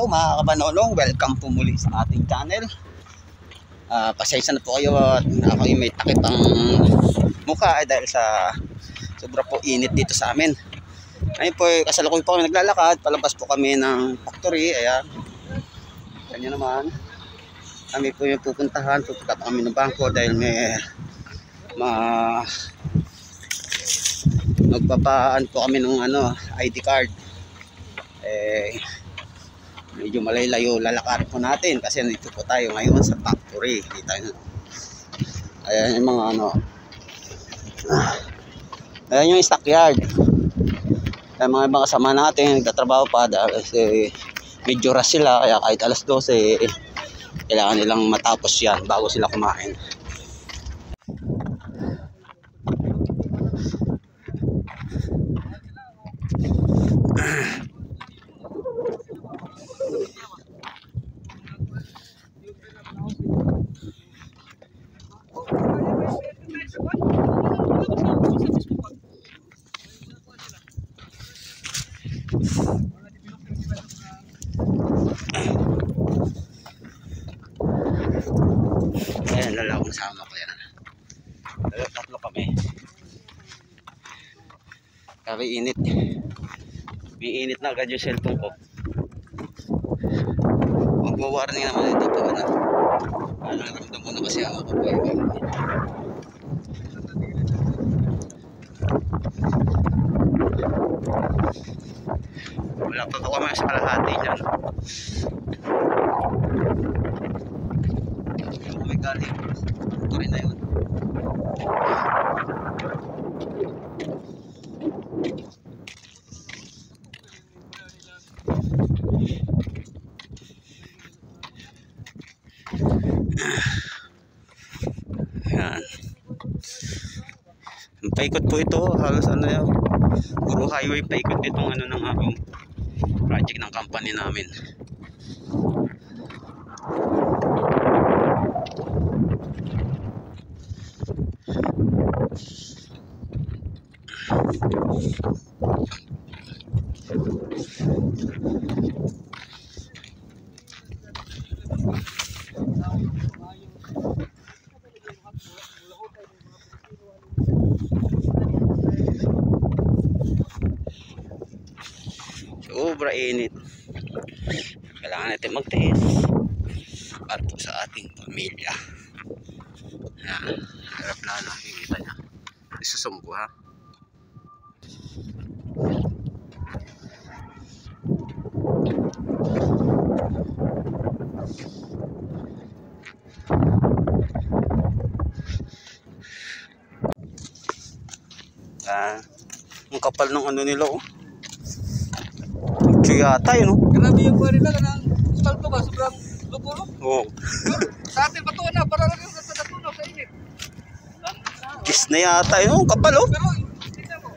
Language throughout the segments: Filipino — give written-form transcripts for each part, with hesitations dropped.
araw mga kabanonong, welcome po muli sa ating channel. Pasensya na po kayo at ako may takip ang mukha dahil sa sobra po init dito sa amin. Ngayon po kasalukuyan po kami naglalakad, palabas po kami ng factory. Ayan, kanya naman kami po yung pupunta kami ng bangko dahil may magpapaan po kami ng ID card. Medyo malayo lalakarin po natin kasi nandito po tayo ngayon sa factory. Ayan yung mga ayan yung stockyard. Ayan mga ibang kasama natin nagtatrabaho pa dahil medyo rush sila, kaya kahit alas 12 kailangan nilang matapos yan bago sila kumain. Ayan, lalaki kasama ko yan. Tatlo kami. Kaya init. May init na agad yung cellphone ko. Mag-warning naman ito pag naramdam ko na kasi ako po. Wala pa kami sa kalahati dyan. May galing. Ito rin na yun. Ayan. Paikot po ito. Halos yan. Puro highway paikot itong ng aming project ng company namin. Sobra init. Kailangan natin magtiis para po sa ating pamilya. Ayan, harap na nakikita niya. Isusumpo ha. Ang kapal ng nila oh. Yata yun, no? Grabe yung pwede na ng asfalto ba? Sobrang lupo, no? Oo. Sa atin pa na, para lang yung sa natunaw sa init. Kiss na yata yun, kapal oh. Pero, tingnan mo.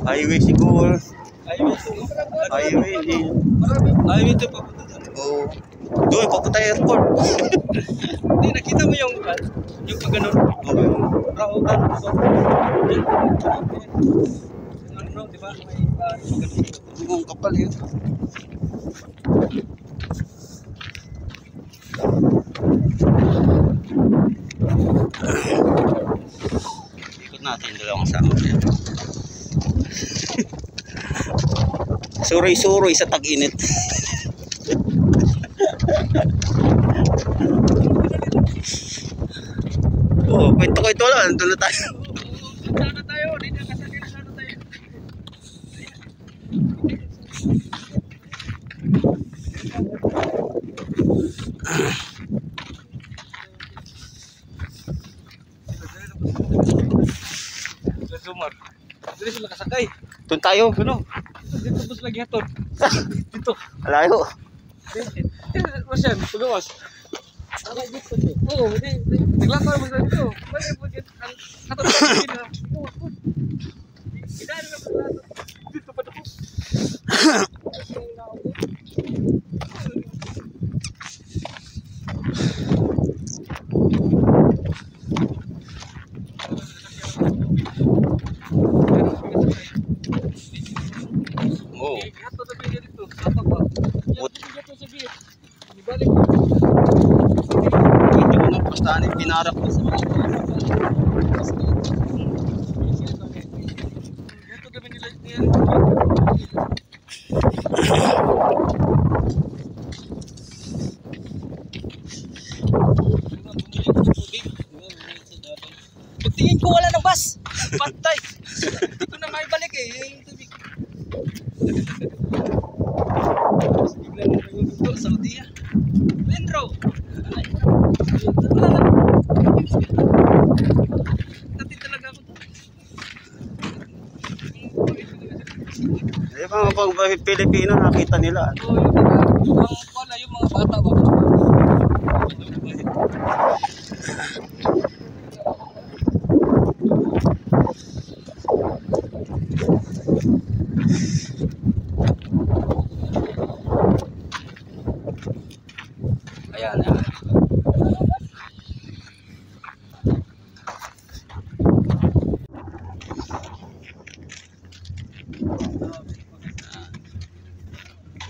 Highway siguro. Highway, hindi. Highway ito papunta doon. Oo. Doon, papunta airport. Hindi, nakita mo yung pag ganun. Raukan. Ano, di ba? May Ang kapal yun. Ikot natin dalawang kasama yan. Suroy-suroy sa tag-init. Oh, kwento lang. Nandun na tayo. sana tayo, dito kasali na sana tayo. Sumar. Dito sila kasakay. Doon tayo. Ano? Dito bus lagi hatod. Dito. Alayo. Masyan, pagawas. Oo, naglakar mo sila dito. Pwede po dito. Ang hatod ka dito. Idaan na po dito pa tapos. Oh. Hatod na dito. Hatod pa. binarap ko sa mga Ito kami nila yan. Pagtingin ko wala ng bus. Pantay. Hindi ko na maibalik eh. Yung tubig. Bigla na nagugugol sa Saudiya. Pedro. Dati talaga ako to. Eh, mga pag Pilipino nakita nila. Oo, yung mga bata ba? Ayan, ayan.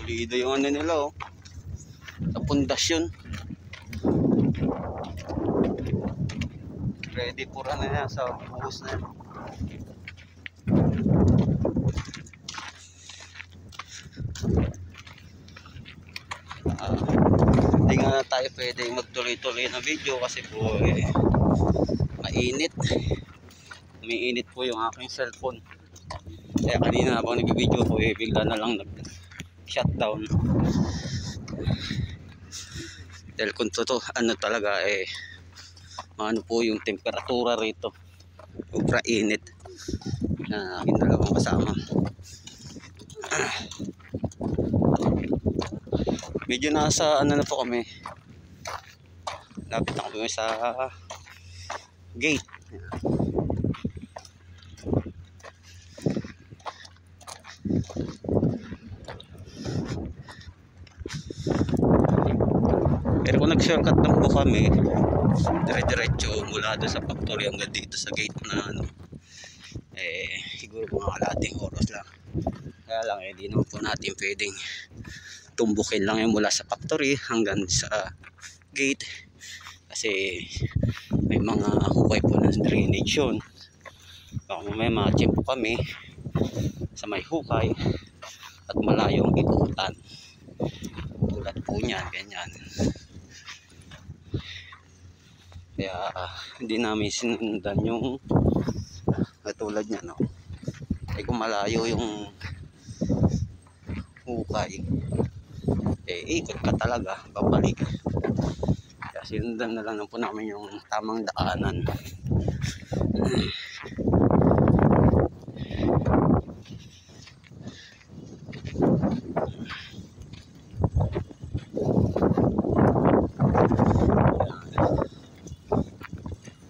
Pulido yung ano nila, oh. Sa pundasyon. Ready for ano yan sa buhos na yan. Hindi nga tayo pwede magtuloy-tuloy na video kasi po mainit. Umiinit po yung aking cellphone. Kaya kanina habang nag-video po bigla na lang nag-shutdown. Dahil kung totoo ano talaga ano po yung temperatura rito. Sobra init na aking dalawang kasama. Medyo nasa ano na po kami. Lapit na kami sa gate. Pero kung nag-shortcut lang po kami, dire-diretso mula doon sa factory hanggang dito sa gate na ano, siguro mga kalating oras lang. Kaya lang di naman po natin pwedeng tumbukin lang yung mula sa factory hanggang sa gate kasi may mga hukay po ng drainage yun. Baka may ma-chimp po kami sa may hukay at malayong ikutan tulad po niyan, ganyan. Kaya hindi namin sinundan yung tulad niya, no? Kung malayo yung hukay ikot ka talaga, babalik. Kaya sinundan na lang po namin yung tamang daanan.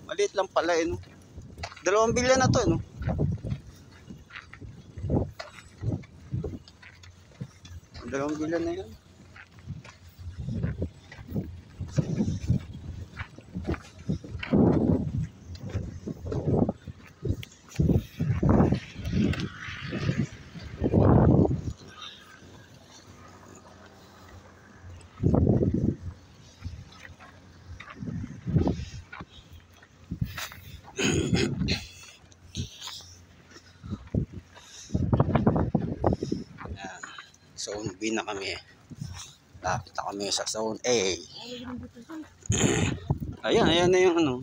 Maliit lang pala no? 2 bilya na to, no? Dalawang bilya na yan. Zone B na kami. Lapit na kami sa Zone A. Ayan na yung ano.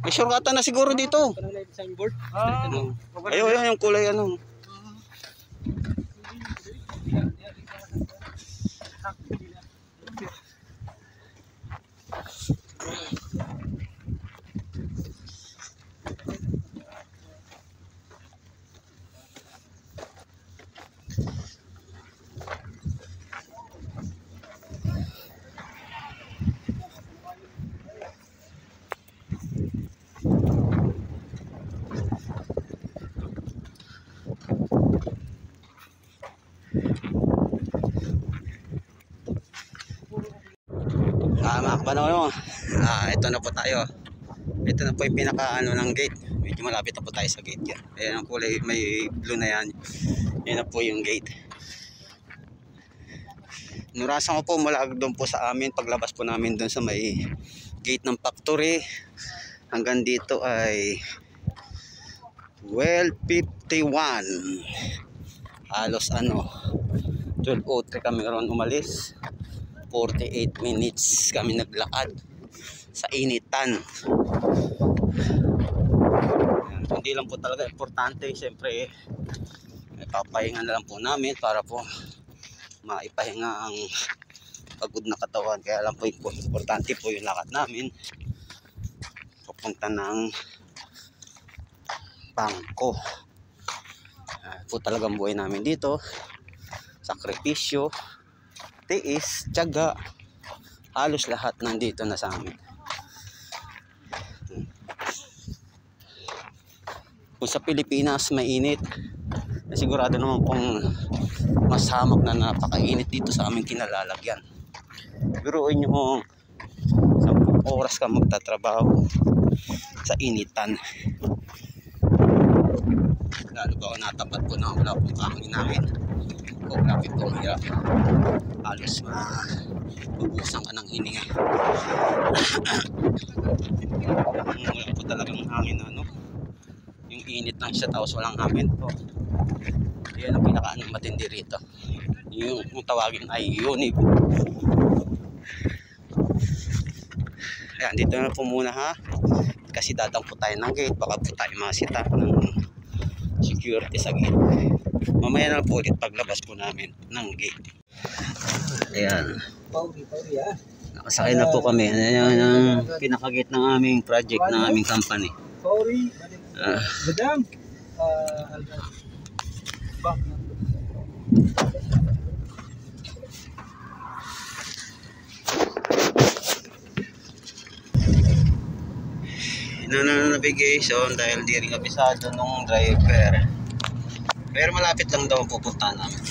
May shortcutan na siguro dito. Signboard. Ayun yung kulay ano. Mga kapanaw, ito na po tayo. Ito na po yung pinaka ano ng gate. Medyo malapit na po tayo sa gate yan. Ayan ang kulay, may blue na yan. Yan na po yung gate. Nurasan ko po mula doon po sa amin, paglabas po namin doon sa may gate ng factory. Hanggang dito ay 12:51. Halos 12:03 kami ron umalis. 48 minutes kami naglakad sa initan. Hindi lang po talaga importante, siyempre papahinga na lang po namin para po maipahinga ang pagod na katawan. Kaya lang po importante po yung lakad namin papunta ng bangko. Po talagang buhay namin dito, sakripisyo, tiis, tiyaga, halos lahat nandito na sa amin. Kung sa Pilipinas mainit, sigurado naman pong mas hamak na napakainit dito sa aming kinalalagyan. Biruin nyo 10 oras ka magtatrabaho sa initan. Lalo ba ako natapat po na wala pong kahangin namin. O grabe po, hirap. Halos mabubusan ka ng hininga. Wala po talagang hangin yung init ng siya, tapos walang hangin po. Yan ang pinakaanong matindi rito. Yung tawagin ay unib. Ayan, dito na po muna ha. Kasi dadang po tayo ng gate. Baka po tayo masita ng security sa gate. Mamaya na po ulit paglabas po namin ng gate. Ayan. Nakasakay na po kami. Ayan ang pinaka-gate ng aming project, ng aming company. Sorry, madam. Navigation dahil di rin kabisado nung driver. Pero malapit lang daw pupunta namin.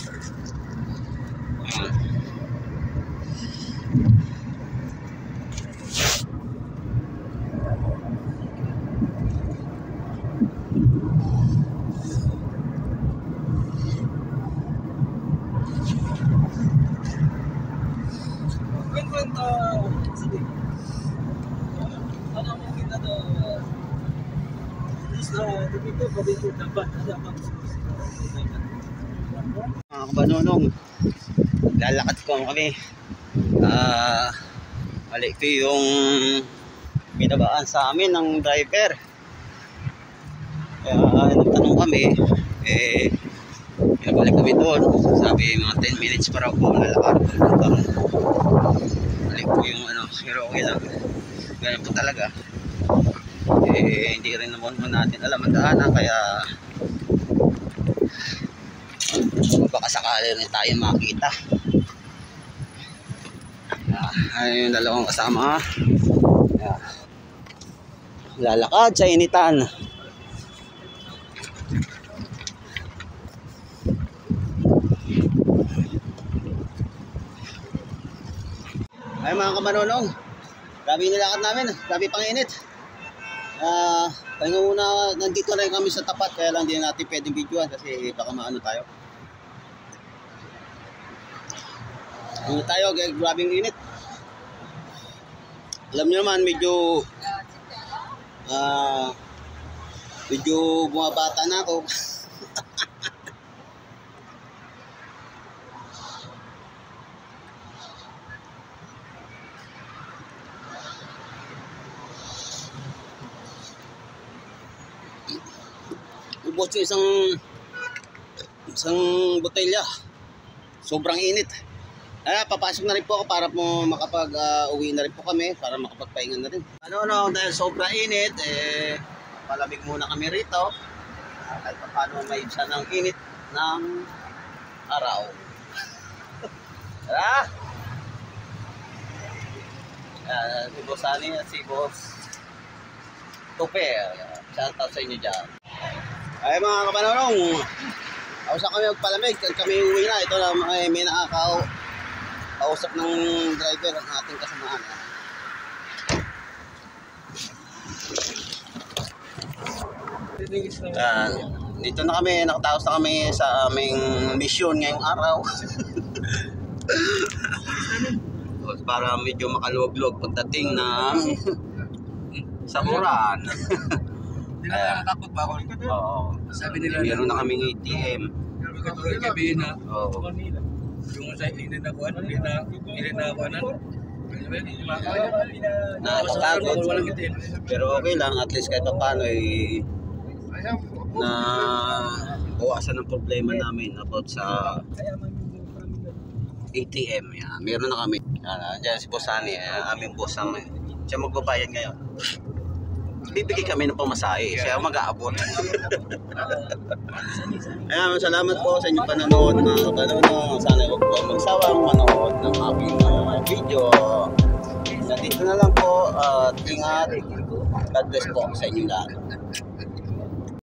Mga kabanonong, lalakad ko kami. Mali ko yung binabaan sa amin ng driver. Kaya nagtanong kami, pinabalik kami doon. Sabi mga 10 minutes para po lalakad. Mali po yung pero okay lang. Ganyan po talaga. Hindi rin naman natin alam ang daanan, kaya baka sakali rin tayo makita. Ayun yung dalawang kasama. Lalakad sa initan. Ay mga kamanonong, grabe nilakad namin, grabe pang init. Pahinga muna, nandito rin kami sa tapat, kaya lang din natin pwedeng videoan kasi baka maano tayo. Ano tayo, grabing init. Alam niyo naman, medyo bumabata na ako. Ubos yung isang botelya. Sobrang init. Papasok na rin po ako para po makapag-uwi na rin po kami, para makapagpahinga na rin. Dahil sobrang init, palamig muna kami rito. Kahit paano may isa ng init ng araw. Si Boss Ani at si Boss Tope. Shout out sa inyo dyan. Ay mga kapanonong, kausa kami magpalamig, kami uwi na. Ito lang may nakakausap ng driver ang ating kasamaan. Dito na kami, nakataos na kami sa aming mission ngayong araw. para medyo makaluwag-luwag pagdating ng sakuran. Hindi na natakot ba ako? Oo. Sabi nila Meron na kaming ATM. sabihin na Oo. yung sa hindi na kuan, hindi na kuanan. Nakakatakot. Walang itin. Pero okay lang, at least kahit pa paano eh, na bawasan ang problema namin about sa ATM. Yan. Meron na kami. Diyan si Bosani, aming boss ang siya magbabayad ngayon. Bibigay kami ng pamasahe, siya mag-aabot. Ayan, salamat po sa inyong panonood mga kapanood. Sana huwag po magsawang manood ng aking video. Nandito na lang po at ingat. God bless po sa inyong lahat.